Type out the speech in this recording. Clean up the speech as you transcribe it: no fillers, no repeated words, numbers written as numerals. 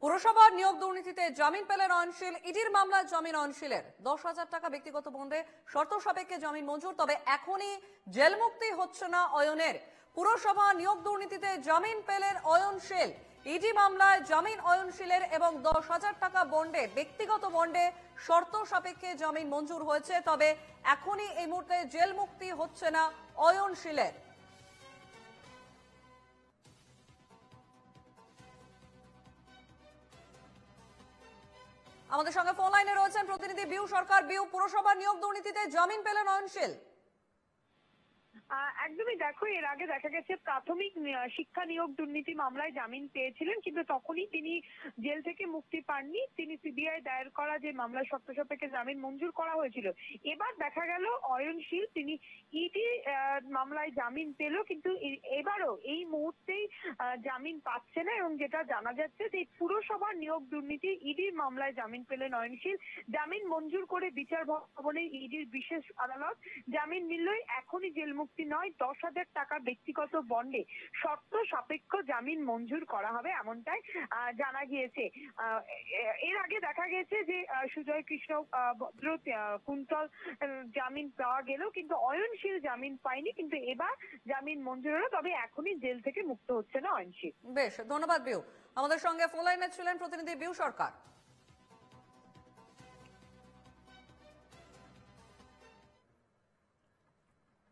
পুরসভার নিয়োগ দুর্নীতিতে জামিন পেলেন অয়নশীল। ইডির মামলায় জামিন অয়নশীলের। 10,000 টাকা ব্যক্তিগত বন্ডে শর্ত সাপেক্ষে জামিন মঞ্জুর, তবে এখনই জেল মুক্তি হচ্ছে না অয়নের। পুরসভা নিয়োগ দুর্নীতিতে জামিন পেলেন অয়নশীল। ইডি মামলায় জামিন অয়নশীলের এবং 10,000 টাকা বন্ডে ব্যক্তিগত বন্ডে শর্ত সাপেক্ষে জামিন মঞ্জুর হয়েছে, তবে এখনই এই মুহূর্তে জেল মুক্তি হচ্ছে না অয়নশীলের। আমাদের সঙ্গে ফোন লাইনে রয়েছেন প্রতিনিধি বিউ সরকার। বিউ, পুরসভার নিয়োগ দুর্নীতিতে জামিন পেলেন অয়নশীল। একদমই, দেখো, এর আগে দেখা গেছে প্রাথমিক শিক্ষা নিয়োগ দুর্নীতি মামলায় জামিন পেয়েছিলেন, কিন্তু তখনই তিনি জেল থেকে মুক্তি পাননি। তিনি সিবিআই দায়ের করা যে মামলার শর্ত সাপেক্ষে জামিন মঞ্জুর করা হয়েছিল। এবার দেখা গেল অয়নশীল তিনি ইডি মামলায় জামিন পেল, কিন্তু এবারও এই মুহূর্তেই জামিন পাচ্ছে না। এবং যেটা জানা যাচ্ছে যে পুরসভার নিয়োগ দুর্নীতি ইডির মামলায় জামিন পেলেন অয়নশীল। জামিন মঞ্জুর করে বিচার ভবনে ইডির বিশেষ আদালত জামিন মিললেই এখনই জেল মুক্তি নয়, 10,000 টাকা ব্যক্তিগত বন্ডে শর্ত সাপেক্ষ জামিন মঞ্জুর করা হবে, এমনটাই জানা গিয়েছে। এর আগে দেখা গেছে যে সুজয় কৃষ্ণ ভদ্র কুন্তল জামিন পাওয়া গেলেও কিন্তু অয়নশীল জামিন পায়নি, কিন্তু এবার জামিন মঞ্জুর হলো, তবে এখনই জেল থেকে মুক্ত হচ্ছে না অয়নশীল। বেশ, ধন্যবাদ বিউ। আমাদের সঙ্গে ফোন লাইনে ছিলেন প্রতিনিধি বিউ সরকার।